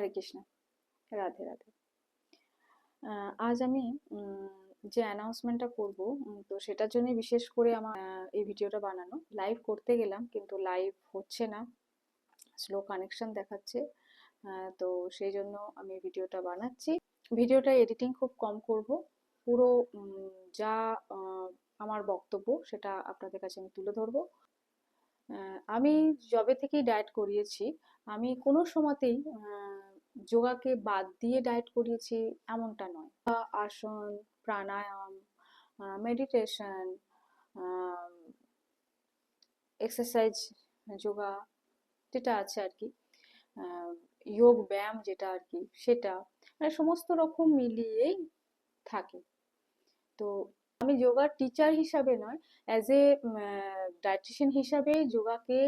হরে কৃষ্ণ, রাধে রাধে। আজ আমি যে অ্যানাউন্সমেন্টটা করব, তো সেটার জন্য বিশেষ করে আমার এই ভিডিওটা বানানো। লাইভ করতে গেলাম কিন্তু লাইভ হচ্ছে না, স্লো কানেকশন দেখাচ্ছে। তো সেই জন্য আমি ভিডিওটা বানাচ্ছি। ভিডিওটা এডিটিং খুব কম করব, পুরো যা আমার বক্তব্য সেটা আপনাদের কাছে আমি তুলে ধরবো। আমি যবে থেকেই ডায়েট করিয়েছি, আমি কোনো সময়তেই যোগাকে বাদ দিয়ে ডায়েট করিয়েছি এমনটা নয়। আসন, প্রাণায়াম, মেডিটেশন, এক্সারসাইজ, যোগা যেটা আছে আর কি, যোগ ব্যায়াম যেটা আর কি, সেটা মানে সমস্ত রকম মিলিয়েই থাকে। তো আমি যোগার টিচার হিসাবে নয়, অ্যাজ এ ডায়েটিশিয়ান হিসাবে যোগাকে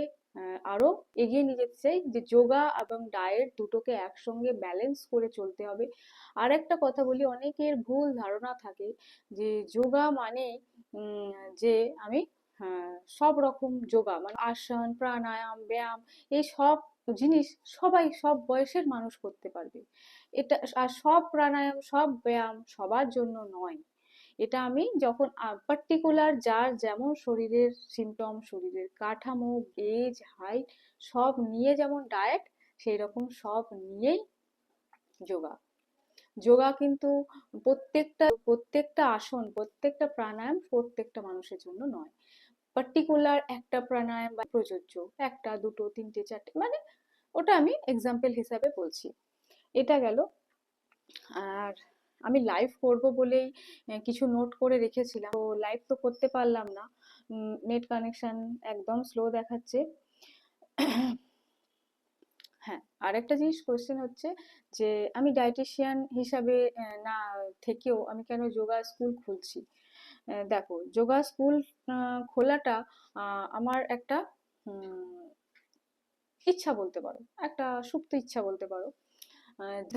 আরো এগিয়ে নিয়ে যেতে চাই, যে যোগা এবং ডায়েট দুটোকে একসঙ্গে ব্যালেন্স করে চলতে হবে। আর একটা কথা বলি, অনেকের ভুল ধারণা থাকে যে যোগা মানে যে আমি সব রকম যোগা মানে আসন, প্রাণায়াম, ব্যায়াম, এই সব জিনিস সবাই সব বয়সের মানুষ করতে পারবে। এটা আর সব প্রাণায়াম সব ব্যায়াম সবার জন্য নয়। এটা আমি যখন পার্টিকুলার যার যেমন শরীরের সিমটম, শরীরের কাঠামো, এজ, হাইট সব নিয়ে যেমন ডায়েট, সেই রকম সব নিয়েই যোগা। যোগা কিন্তু প্রত্যেকটা আসন, প্রত্যেকটা প্রাণায়াম প্রত্যেকটা মানুষের জন্য নয়। পার্টিকুলার একটা প্রাণায়াম বা প্রযোজ্য, একটা দুটো তিনটে চারটে, মানে ওটা আমি এক্সাম্পল হিসাবে বলছি। এটা গেল। আর আমি লাইভ করব বলেই কিছু নোট করে রেখেছিলাম, তো লাইভ তো করতে পারলাম না, নেট কানেকশন একদম স্লো দেখাচ্ছে। হ্যাঁ, আরেকটা জিনিস কোশ্চেন হচ্ছে যে আমি ডায়েটিশিয়ান হিসাবে না থেকেও আমি কেন যোগা স্কুল খুলছি। দেখো, যোগা স্কুল খোলাটা আমার একটা ইচ্ছা বলতে পারো, একটা সুপ্ত ইচ্ছা বলতে পারো।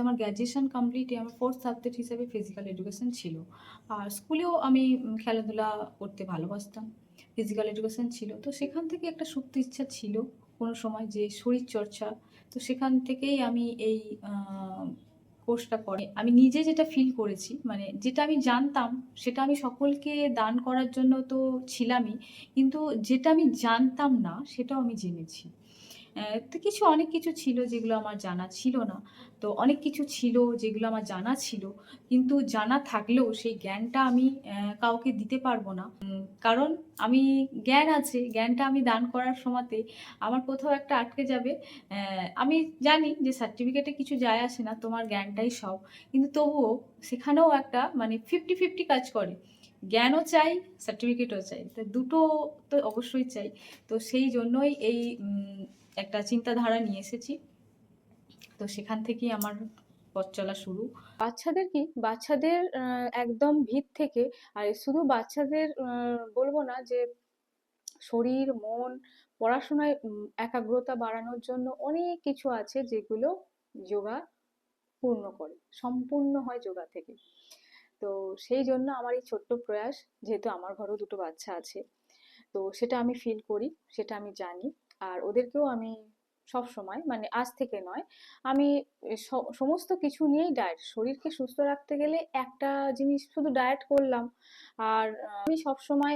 আমার গ্র্যাজুয়েশন কমপ্লিটে আমার ফোর্থ সাবজেক্ট হিসেবে ফিজিক্যাল এডুকেশন ছিল। আর স্কুলেও আমি খেলাধুলা করতে ভালোবাসতাম, ফিজিক্যাল এডুকেশন ছিল, তো সেখান থেকে একটা সুপ্ত ইচ্ছা ছিল কোনো সময় যে শরীর চর্চা। তো সেখান থেকেই আমি এই কোর্সটা করে আমি নিজে যেটা ফিল করেছি, মানে যেটা আমি জানতাম সেটা আমি সকলকে দান করার জন্য তো ছিলামই, কিন্তু যেটা আমি জানতাম না সেটাও আমি জেনেছি। তো অনেক কিছু ছিল যেগুলো আমার জানা ছিল না। তো অনেক কিছু ছিল যেগুলো আমার জানা ছিল, কিন্তু জানা থাকলেও সেই জ্ঞানটা আমি কাউকে দিতে পারবো না। কারণ আমি জ্ঞান আছে, জ্ঞানটা আমি দান করার সময়তে আমার কোথাও একটা আটকে যাবে। আমি জানি যে সার্টিফিকেটে কিছু যায় আসে না, তোমার জ্ঞানটাই সব, কিন্তু তবুও সেখানেও একটা মানে 50-50 কাজ করে। জ্ঞানও চাই, সার্টিফিকেটও চাই, তো দুটো তো অবশ্যই চাই। তো সেই জন্যই এই একটা চিন্তাধারা নিয়ে এসেছি। তো সেখান থেকেই আমার পথ চলা শুরু। বাচ্চাদের একদম ভিত থেকে। আর শুধু বাচ্চাদের বলবো না, যে শরীর মন পড়াশোনায় একাগ্রতা বাড়ানোর জন্য অনেক কিছু আছে যেগুলো যোগা পূর্ণ করে, সম্পূর্ণ হয় যোগা থেকে। তো সেই জন্য আমার এই ছোট্ট প্রয়াস, যেহেতু আমার ঘরেও দুটো বাচ্চা আছে, তো সেটা আমি ফিল করি, সেটা আমি জানি। আর ওদেরকেও আমি সব সময়, মানে আজ থেকে নয়, আমি সমস্ত কিছু নিয়েই ডায়েট, শরীরকে সুস্থ রাখতে গেলে একটা জিনিস শুধু ডায়েট করলাম। আর আমি সব সময়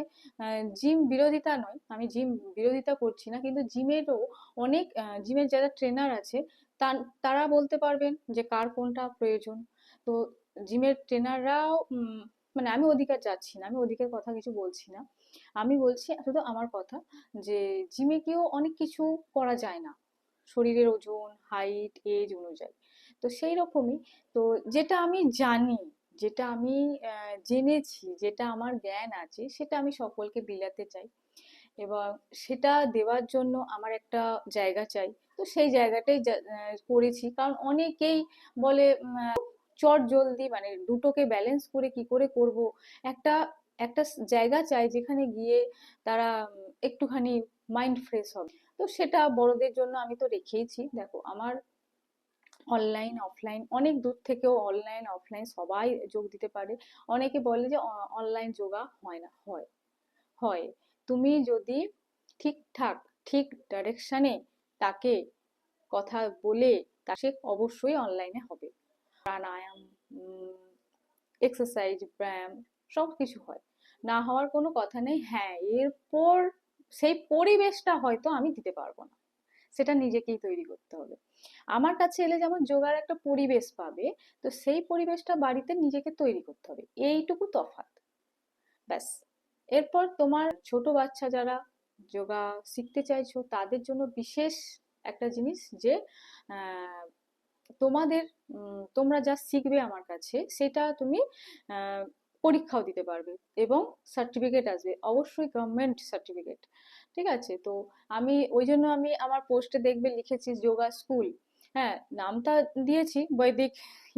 জিম বিরোধিতা নয়, আমি জিম বিরোধিতা করছি না, কিন্তু জিমেরও অনেক জিমের যারা ট্রেনার আছে তারা বলতে পারবেন যে কার কোনটা প্রয়োজন। তো জিমের ট্রেনাররাও মানে আমি ওদিকে যাচ্ছি না, আমি ওদিকের কথা কিছু বলছি না, আমি বলছি শুধু আমার কথা, যে জিমে গিয়েও অনেক কিছু করা যায় না শরীরের ওজন, হাইট, এজ অনুযায়ী। তো সেই রকমই, তো যেটা আমি জানি, যেটা আমি জেনেছি, যেটা আমার জ্ঞান আছে, সেটা আমি সকলকে বিলাতে চাই। এবং সেটা দেওয়ার জন্য আমার একটা জায়গা চাই। তো সেই জায়গাটাই করেছি, কারণ অনেকেই বলে চট জলদি, মানে দুটোকে ব্যালেন্স করে কি করে করব। একটা একটা জায়গা চাই যেখানে গিয়ে তারা একটুখানি মাইন্ড ফ্রেশ হবে। তো সেটা বড়দের জন্য আমি তো রেখেইছি। দেখো, আমার অনলাইন অফলাইন অনেক দূর থেকেও অনলাইন অফলাইন সবাই যোগ দিতে পারে। অনেকে বলে যে অনলাইন যোগা হয় না, হয়, হয়। তুমি যদি ঠিকঠাক ঠিক ডাইরেকশনে তাকে কথা বলে তা সে অবশ্যই অনলাইনে হবে। প্রাণায়াম, এক্সারসাইজ, ব্যায়াম সব কিছু হয়, না হওয়ার কোনো কথা নেই। হ্যাঁ, এরপর সেই পরিবেশটা হয়তো আমি দিতে পারবো না, সেটা নিজেকেই তৈরি করতে হবে। আমার কাছে এলে যেমন যোগার একটা পরিবেশ পাবে, তো সেই পরিবেশটা বাড়িতে নিজেকে তৈরি করতে হবে, এইটুকু তফাৎ, ব্যাস। এরপর তোমার ছোট বাচ্চা যারা যোগা শিখতে চাইছো তাদের জন্য বিশেষ একটা জিনিস যে আহ, তোমাদের তোমরা যা শিখবে আমার কাছে সেটা তুমি আহ, পরীক্ষাও দিতে পারবে এবং সার্টিফিকেট আসবে, অবশ্যই গভর্নমেন্ট সার্টিফিকেট। ঠিক আছে, তো আমি ওই জন্য আমি আমার পোস্টে দেখবে লিখেছি যোগা স্কুল। হ্যাঁ, নামটা দিয়েছি বৈদিক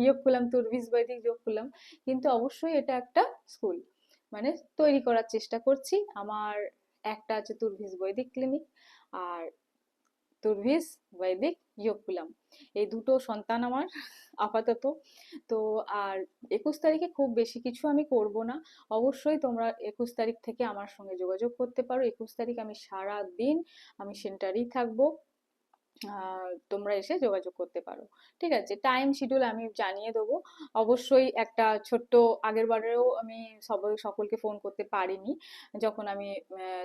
যোগ কুলাম, তুর্ভিস বৈদিক যোগ কুলাম, কিন্তু অবশ্যই এটা একটা স্কুল, মানে তৈরি করার চেষ্টা করছি। আমার একটা আছে তুর্ভিস বৈদিক ক্লিনিক, আর তুর্ভিস বৈদিক যোগকুলাম, এই দুটো সন্তান আমার আপাতত। তো আর 21 তারিখে খুব বেশি কিছু আমি করব না, অবশ্যই তোমরা 21 তারিখ থেকে আমার সঙ্গে যোগাযোগ করতে পারো। 21 তারিখ আমি সারা দিন আমি সেন্টারেই থাকবো, তোমরা এসে যোগাযোগ করতে পারো। ঠিক আছে, টাইম শিডিউল আমি জানিয়ে দেবো অবশ্যই। একটা ছোট্ট, আগের বারেও আমি সকলকে ফোন করতে পারিনি, যখন আমি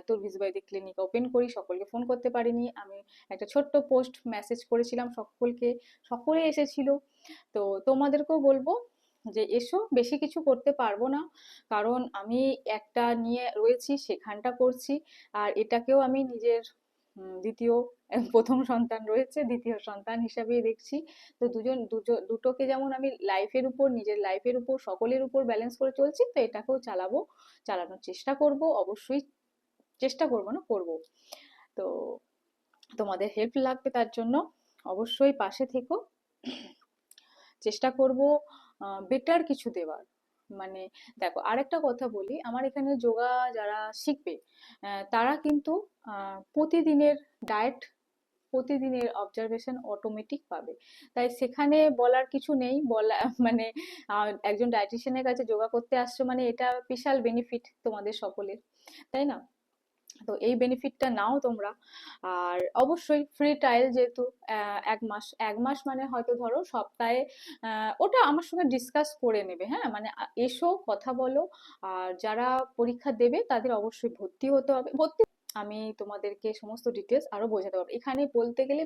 তুর্ভিস বৈদিক ক্লিনিক ওপেন করি সকলকে ফোন করতে পারিনি, আমি একটা ছোট্ট পোস্ট মেসেজ করেছিলাম সকলকে, সকলে এসেছিল। তো তোমাদেরকেও বলবো যে এসো, বেশি কিছু করতে পারবো না, কারণ আমি একটা নিয়ে রয়েছি সেখানটা করছি, আর এটাকেও আমি নিজের দ্বিতীয়, প্রথম সন্তান রয়েছে, দ্বিতীয় সন্তান হিসাবেই দেখছি। তো দুটোকে যেমন আমি লাইফের উপর, নিজের লাইফের উপর, সকলের উপর ব্যালেন্স করে চলছি, তো এটাকেও চালাবো, চালানোর চেষ্টা করব, অবশ্যই চেষ্টা করব না, করব। তো তোমাদের হেল্প লাগবে, তার জন্য অবশ্যই পাশে থেকো। চেষ্টা করব বেটার কিছু দেওয়ার। মানে দেখো, আরেকটা কথা বলি, আমার এখানে যোগা যারা শিখবে তারা কিন্তু প্রতিদিনের ডায়েট, প্রতিদিনের অবজারভেশন অটোমেটিক পাবে, তাই সেখানে বলার কিছু নেই বলা মানে একজন ডায়েটিশিয়ানের কাছে যোগা করতে আসছো মানে এটা বিশাল বেনিফিট তোমাদের সকলের, তাই না? তো এই বেনিফিটটা নাও তোমরা। আর অবশ্যই ফ্রি ট্রায়াল যেহেতু, 1 মাস, 1 মাস মানে হয়তো ধরো সপ্তাহে, ওটা আমার সঙ্গে ডিসকাস করে নেবে। হ্যাঁ, মানে এসো, কথা বলো। আর যারা পরীক্ষা দেবে তাদের অবশ্যই ভর্তি হতে হবে। ভর্তি আমি তোমাদেরকে সমস্ত ডিটেলস আরো বোঝাতে পারবো, এখানে বলতে গেলে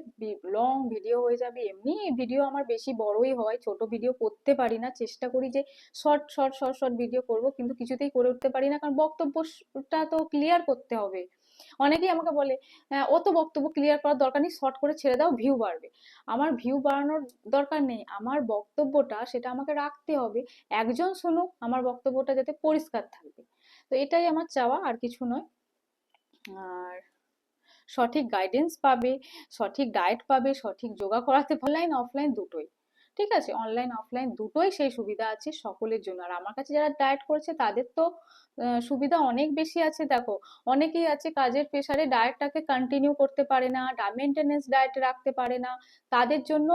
লং ভিডিও হয়ে যাবে। এমনি ভিডিও আমার বেশি বড়ই হয়, ছোট ভিডিও করতে পারি না, চেষ্টা করি যে short short short short video করব, কিন্তু কিছুতেই করে উঠতে পারি না, কারণ বক্তব্যটা তো ক্লিয়ার করতে হবে। অনেকেই আমাকে বলে অত বক্তব্য ক্লিয়ার করার দরকার নেই, শর্ট করে ছেড়ে দাও, ভিউ বাড়বে। আমার ভিউ বাড়ানোর দরকার নেই, আমার বক্তব্যটা সেটা আমাকে রাখতে হবে, একজন শুনুক, আমার বক্তব্যটা যাতে পরিষ্কার থাকবে। তো এটাই আমার চাওয়া, আর কিছু নয়। আর সঠিক গাইডেন্স পাবে, সঠিক ডায়েট পাবে, সঠিক যোগা করাতে, অনলাইন অফলাইন দুটোই। ঠিক আছে, অনলাইন অফলাইন দুটোই সেই সুবিধা আছে সকলের জন্য। আর আমার কাছে যারা ডায়েট করেছে তাদের তো সুবিধা অনেক বেশি আছে। দেখো, অনেকেই আছে কাজের প্রেসারে ডায়েটটাকে কন্টিনিউ করতে পারে না, মেনটেনেন্স ডায়েট রাখতে পারে না, তাদের জন্য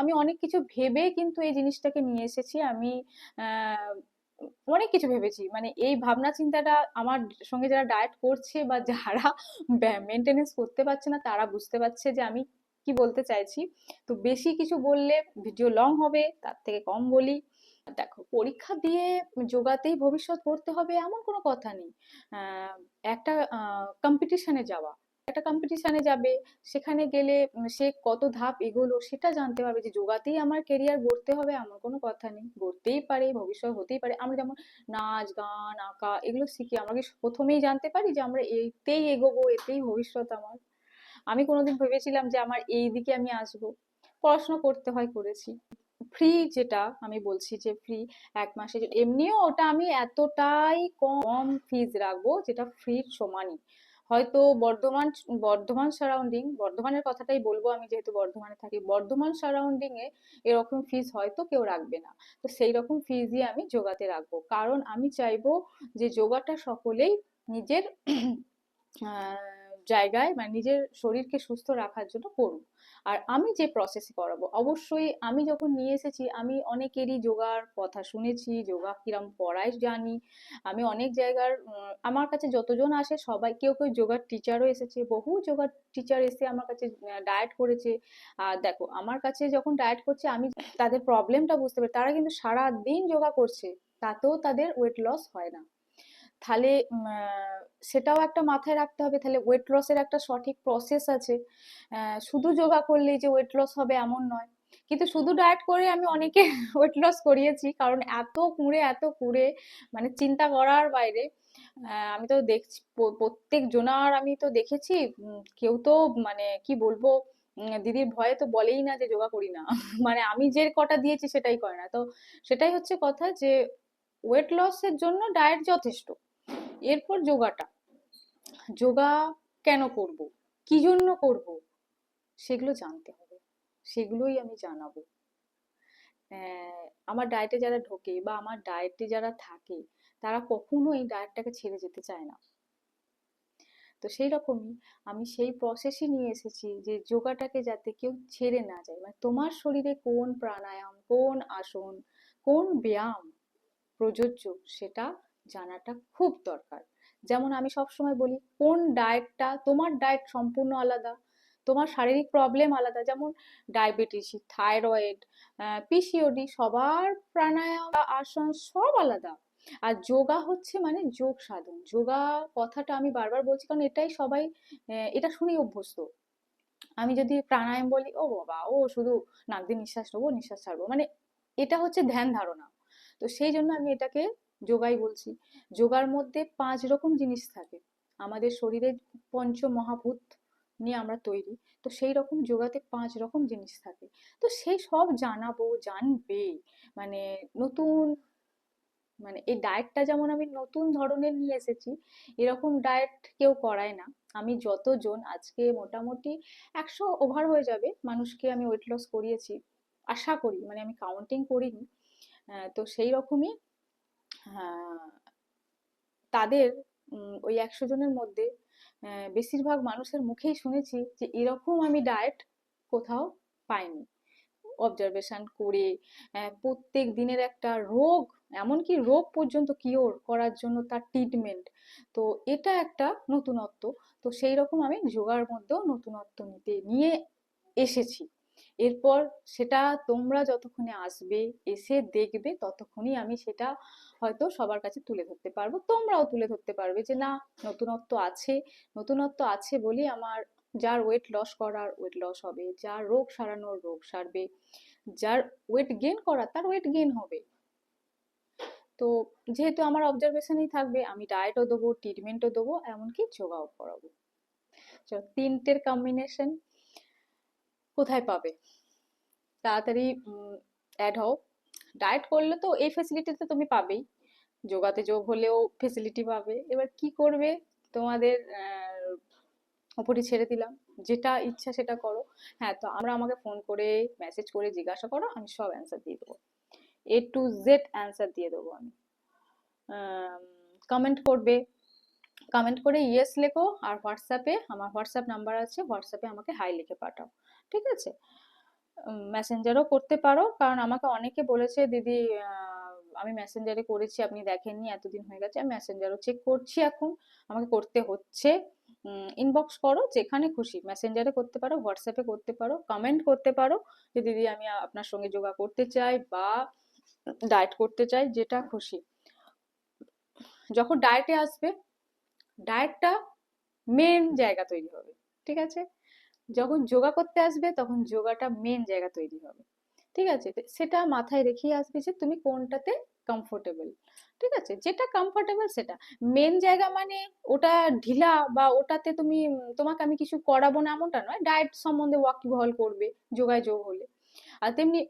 আমি অনেক কিছু ভেবে কিন্তু এই জিনিসটাকে নিয়ে এসেছি। আমি আহ অনেক কিছু ভেবেছি, মানে এই ভাবনা চিন্তাটা আমার সঙ্গে যারা ডায়েট করছে বা যারা মেনটেনেন্স করতে পারছে না তারা বুঝতে পারছে যে আমি কি বলতে চাইছি। তো বেশি কিছু বললে ভিডিও লং হবে, তার থেকে কম বলি। দেখো, পরীক্ষা দিয়ে যোগাতেই ভবিষ্যৎ গড়তে হবে এমন কোনো কথা নেই। আহ, একটা কম্পিটিশনে যাওয়া, একটা কম্পিটিশনে যাবে, সেখানে গেলে সে কত ধাপ এগোলো সেটা জানতে পারবে, যে যোগাতেই আমার কেরিয়ার গড়তে হবে এমন কোনো কথা নেই, গড়তেই পারে, ভবিষ্যৎ হতেই পারে। আমরা যেমন নাচ গান আঁকা এগুলো শিখি, আমরা কি প্রথমেই জানতে পারি যে আমরা এতেই এগোবো, এতেই ভবিষ্যৎ আমার? আমি কোনোদিন ভেবেছিলাম যে আমার এই দিকে আমি আসবো? পড়াশোনা করতে হয়, করেছি। ফ্রি, যেটা আমি বলছি যে ফ্রি 1 মাসে, এমনিও ওটা আমি এতটাই কম ফিজ রাখবো যেটা ফ্রির সমানই। হয়তো বর্ধমান সারাউন্ডিং, বর্ধমানের কথাটাই বলবো আমি যেহেতু বর্ধমানে থাকি, বর্ধমান সারাউন্ডিং এ এরকম ফিজ হয়তো কেউ রাখবে না। তো সেই রকম ফিজই আমি যোগাতে রাখবো, কারণ আমি চাইবো যে যোগাটা সকলেই নিজের জায়গায় মানে নিজের শরীরকে সুস্থ রাখার জন্য করুন। আর আমি যে প্রসেসে করাবো, অবশ্যই আমি যখন নিয়ে এসেছি আমি অনেকেরই যোগার কথা শুনেছি, যোগা কিরম করায় জানি। আমি অনেক জায়গার আমার কাছে যতজন আসে সবাই, কেউ কেউ যোগার টিচারও এসেছে, বহু যোগার টিচার এসে আমার কাছে ডায়েট করেছে। আর দেখো আমার কাছে যখন ডায়েট করছে আমি তাদের প্রবলেমটা বুঝতে পারি, তারা কিন্তু সারা দিন যোগা করছে, তাতেও তাদের ওয়েট লস হয় না। তাহলে সেটাও একটা মাথায় রাখতে হবে, তাহলে ওয়েট লসের একটা সঠিক প্রসেস আছে। শুধু যোগা করলেই যে ওয়েট লস হবে এমন নয়। কিন্তু শুধু ডায়েট করে আমি অনেকে ওয়েট লস করিয়েছি, কারণ এত কুড়ে মানে চিন্তা করার বাইরে। আমি তো দেখছি প্রত্যেক জনার আমি তো দেখেছি, কেউ তো মানে কি বলবো, দিদির ভয়ে তো বলেই না যে যোগা করি না মানে আমি যে কটা দিয়েছি সেটাই করে না। তো সেটাই হচ্ছে কথা যে ওয়েট লসের জন্য ডায়েট যথেষ্ট, এরপর যোগাটা, যোগা কেন করব, কি জন্য করব, সেগুলো জানতে হবে, সেগুলোই আমি জানাবো। আমার ডায়েটে যারা ঢোকে বা আমার ডায়েটে যারা থাকে, তারা কখনোই ডায়েটটাকে ছেড়ে যেতে চায় না। তো সেই রকমই আমি সেই প্রসেসই নিয়ে এসেছি যে যোগাটাকে যাতে কেউ ছেড়ে না যায়, মানে তোমার শরীরে কোন প্রাণায়াম, কোন আসন, কোন ব্যায়াম প্রযোজ্য, সেটা জানাটা খুব দরকার। যেমন আমি সবসময় বলি, কোন ডায়েটটা, তোমার ডায়েট সম্পূর্ণ আলাদা, তোমার শারীরিক প্রবলেম আলাদা, যেমন ডায়াবেটিস, থাইরয়েড, পিসিওডি, সবার প্রাণায়াম বা আসন সব আলাদা। আর যোগা হচ্ছে মানে যোগ সাধন। যোগা কথাটা আমি বারবার বলছি কারণ এটাই সবাই এটা শুনেই অভ্যস্ত। আমি যদি প্রাণায়াম বলি, ও বাবা, ও শুধু নাক দিয়ে নিঃশ্বাস নেবো নিঃশ্বাস ছাড়বো, মানে এটা হচ্ছে ধ্যান ধারণা। তো সেই জন্য আমি এটাকে যোগাই বলছি। যোগার মধ্যে 5 রকম জিনিস থাকে, আমাদের শরীরে পঞ্চ মহাভূত নিয়ে আমরা তৈরি। তো সেই রকম যোগাতে 5 রকম জিনিস থাকে। তো সেই সব জানাবো, জানবে, মানে নতুন, মানে এই ডায়েটটা যেমন আমি নতুন ধরনের নিয়ে এসেছি, এরকম ডায়েট কেউ করায় না। আমি যতজন আজকে মোটামুটি 100 ওভার হয়ে যাবে মানুষকে আমি ওয়েট লস করিয়েছি, আশা করি, মানে আমি কাউন্টিং করিনি। তো সেই রকমই আহ, তাদের ওই 100 জনের মধ্যে বেশিরভাগ মানুষের মুখেই শুনেছি যে এরকম আমি ডায়েট কোথাও পাইনি। অবজারভেশন করে প্রত্যেক দিনের একটা রোগ, এমনকি রোগ পর্যন্ত কিওর করার জন্য তার ট্রিটমেন্ট। তো এটা একটা নতুনত্ব। তো সেই রকম আমি যোগার মধ্যেও নতুনত্ব নিয়ে এসেছি। এরপর সেটা তোমরা যতক্ষণে আসবে, এসে দেখবে, ততক্ষণই আমি সেটা হয়তো সবার কাছে তুলে ধরতে পারবো, তোমরাও তুলে ধরতে পারবে যে না, নতুনত্ব আছে। নতুনত্ব আছে বলেই আমার, যার ওয়েট লস করার ওয়েট লস হবে, যার রোগ সারানোর রোগ সারবে, যার ওয়েট গেইন করার তার ওয়েট গেইন হবে। তো যেহেতু আমার অবজারভেশনই থাকবে, আমি ডায়েটও দেবো, ট্রিটমেন্টও দেবো, এমনকি যোগাও করাবো। তিনটের কম্বিনেশন কোথায় পাবে? তাড়াতাড়ি অ্যাড হও। ডায়েট করলে তো এই ফেসিলিটি তো তুমি পাবেই, যোগাতে যোগ হলেও ফেসিলিটি পাবে। এবার কি করবে তোমাদের উপরই ছেড়ে দিলাম, যেটা ইচ্ছা সেটা করো। হ্যাঁ, তো আমাকে ফোন করে, মেসেজ করে জিজ্ঞাসা করো, আমি সব অ্যান্সার দিয়ে দেবো, A to Z অ্যান্সার দিয়ে দেবো আমি। কমেন্ট করবে, কমেন্ট করে ইয়েস লেখো, আর হোয়াটসঅ্যাপে আমার হোয়াটসঅ্যাপ নাম্বার আছে, হোয়াটসঅ্যাপে আমাকে হাই লিখে পাঠাও, ঠিক আছে? মেসেঞ্জারও করতে পারো, কারণ আমাকে অনেকে বলেছে দিদি আমি মেসেঞ্জারে করেছি আপনি দেখেননি, এতদিন হয়ে গেছে। আমি মেসেঞ্জারও চেক করছি এখন, আমাকে করতে হচ্ছে। ইনবক্স করো, যেখানে খুশি মেসেঞ্জারে করতে পারো, হোয়াটসঅ্যাপে করতে পারো, কমেন্ট করতে পারো যে দিদি আমি আপনার সঙ্গে যোগা করতে চাই বা ডায়েট করতে চাই, যেটা খুশি। যখন ডায়েটে আসবে, ডায়েটটা মেন জায়গা তৈরি হবে, ঠিক আছে? যখন যোগা করতে আসবে তখন যোগাটা মেন জায়গা তৈরি হবে, ঠিক আছে? সেটা মাথায় রেখেই আসবে যে তুমি কোনটাতে কমফোর্টেবল, ঠিক আছে? যেটা কমফোর্টেবল সেটা মেন জায়গা, মানে ওটা ঢিলা বা ওটাতে তুমি তোমাকে আমি কিছু করাবো না এমনটা নয়, ডায়েট সম্বন্ধে ওয়াকিবহাল করবে যোগায় যোগ হলে। আর তেমনি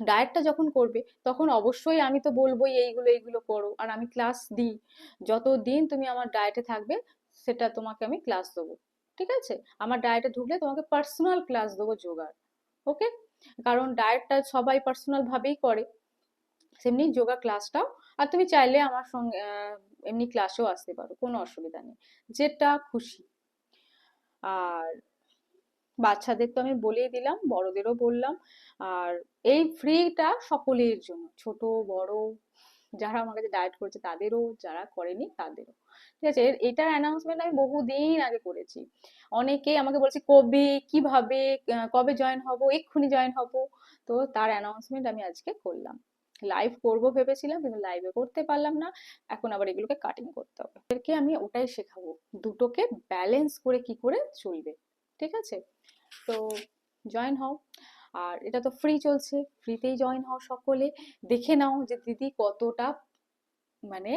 ডায়েটটা যখন করবে তখন অবশ্যই আমি তো বলবোই এইগুলো এইগুলো করো, আর আমি ক্লাস দিই। যতদিন তুমি আমার ডায়েটে থাকবে সেটা তোমাকে আমি ক্লাস দেবো, ঠিক আছে? আমার ডায়েটে ঢুকলে তোমাকে পার্সোনাল ক্লাস দেবো যোগার, ওকে? কারণ ডায়েটটা সবাই পার্সোনাল ভাবেই করে, সেমনি যোগা ক্লাসটাও। আর তুমি চাইলে আমার সঙ্গে এমনি ক্লাসেও আসতে পারো, কোনো অসুবিধা নেই, যেটা খুশি। আর বাচ্চাদের তো আমি বলেই দিলাম, বড়দেরও বললাম। আর এই ফ্রিটা সকলের জন্য, ছোট বড়, যারা আমার কাছে ডায়েট করেছে তাদেরও, যারা করেনি তাদেরও। ঠিক আছে, এটার অ্যানাউন্সমেন্ট আমি বহুদিন আগে করেছি। অনেকেই আমাকে বলছে কবে, কিভাবে, কবে জয়েন হব, এক্ষুনি জয়েন হব। তো তার অ্যানাউন্সমেন্ট আমি আজকে করলাম। লাইভ করব ভেবেছিলাম, কিন্তু লাইভে করতে পারলাম না। এখন আবার এগুলোকে কাটিং করতে হবে। এদেরকে আমি ওটাই শেখাবো, দুটোকে ব্যালেন্স করে কি করে চলবে। ঠিক আছে, তো জয়েন হও। আর এটা তো ফ্রি চলছে, ফ্রিতেই জয়েন হও সকলে। দেখে নাও যে দিদি কতটা, মানে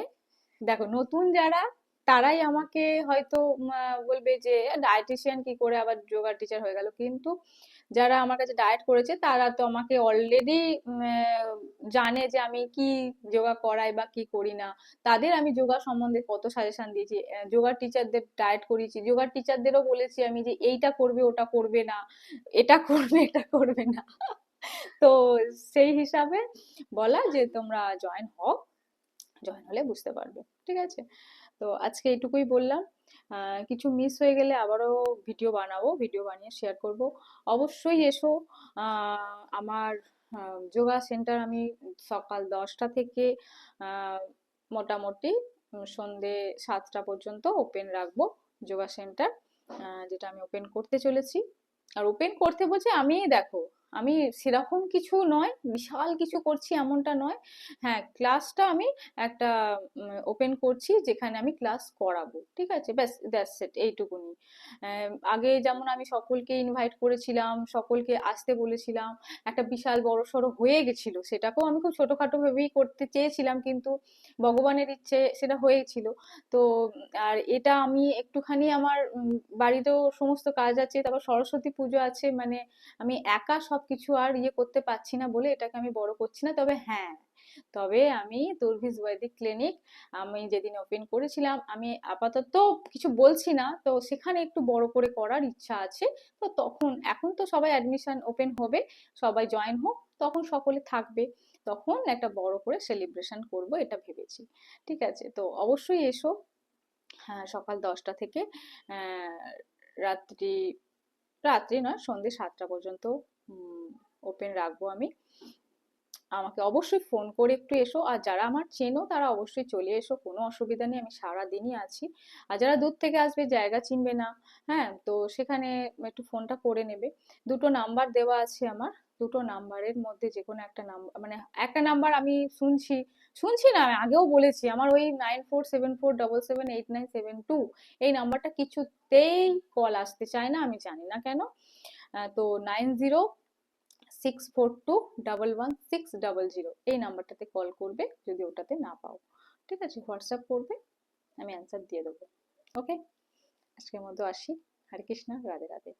দেখো নতুন যারা, তারাই আমাকে হয়তো বলবে যে ডায়েটিশিয়ান কি করে আবার যোগা টিচার হয়ে গেল, কিন্তু যারা আমার কাছে ডায়েট করেছে তারা তো আমাকে অলরেডি জানে যে আমি কি যোগা করাই বা কি করি না। তাদের আমি যোগা সম্বন্ধে কত সাজেশন দিয়েছি, যোগা টিচারদের ডায়েট করিয়েছি, যোগা টিচারদেরও বলেছি আমি যে এইটা করবে ওটা করবে না, এটা করবে এটা করবে না। তো সেই হিসাবে বলা যে তোমরা জয়েন হও, জয়েন হলে বুঝতে পারবে। ঠিক আছে, তো আজকে এইটুকুই বললাম। কিছু মিস হয়ে গেলে আবারও ভিডিও বানাবো, ভিডিও বানিয়ে শেয়ার করব। অবশ্যই এসো। আমার যোগা সেন্টার আমি সকাল 10টা থেকে আহ, মোটামুটি সন্ধে 7টা পর্যন্ত ওপেন রাখবো। যোগা সেন্টার যেটা আমি ওপেন করতে চলেছি। আর ওপেন করতে বলছে, আমি দেখো আমি সেরকম কিছু নয়, বিশাল কিছু করছি এমনটা নয়। হ্যাঁ, ক্লাসটা আমি একটা ওপেন করছি যেখানে আমি ক্লাস করাবো। ঠিক আছে, ব্যাস দ্যাটস ইট, এইটুকুনি। আগে যেমন আমি সকলকে ইনভাইট করেছিলাম, সকলকে আসতে বলেছিলাম, একটা বিশাল বড়সড় হয়ে গেছিল, সেটাকেও আমি খুব ছোটখাটো ভেবেই করতে চেয়েছিলাম, কিন্তু ভগবানের ইচ্ছে সেটা হয়েছিল। তো আর এটা আমি একটুখানি আমার বাড়িতেও সমস্ত কাজ আছে, তারপর সরস্বতী পুজো আছে, মানে আমি একা সবকিছু আর ইয়ে করতে পারছি না বলে এটাকে আমি বড় করছি না। তবে হ্যাঁ, তবে আমি তুর্ভিস বৈদিক ক্লিনিক আমি যেদিন ওপেন করেছিলাম, আমি আপাতত কিছু বলছি না, তো সেখানে একটু বড় করে করার ইচ্ছা আছে। তো তখন, এখন তো সবাই অ্যাডমিশন ওপেন হবে, সবাই জয়েন হোক, তখন সকলে থাকবে, তখন একটা বড় করে সেলিব্রেশন করব এটা ভেবেছি। ঠিক আছে, তো অবশ্যই এসো। হ্যাঁ, সকাল 10টা থেকে আহ, রাত্রি, রাত্রি নয় সন্ধ্যে 7টা পর্যন্ত ওপেন রাখবো আমি। আমাকে অবশ্যই ফোন করে একটু এসো, আর যারা আমার চেনো তারা অবশ্যই চলে এসো, কোনো অসুবিধা নেই, আমি সারা দিনই আছি। আর যারা দূর থেকে আসবে, জায়গা চিনবে না, হ্যাঁ, তো সেখানে একটু ফোনটা করে নেবে। দুটো নাম্বার দেওয়া আছে আমার, দুটো নাম্বারের মধ্যে যে কোনো একটা নাম্বার, মানে একটা নাম্বার আমি শুনছি, শুনছি না আমি আগেও বলেছি, আমার ওই 9474778972 এই নাম্বারটা কিছুতেই কল আসতে চায় না, আমি জানি না কেন। তো 9064211600 এই নাম্বারটাতে কল করবে যদি ওটাতে না পাও। ঠিক আছে, হোয়াটসঅ্যাপ করবে, আমি অ্যান্সার দিয়ে দেবো। ওকে, আজকের মতো আসি। হরে কৃষ্ণা, রাধে রাধে।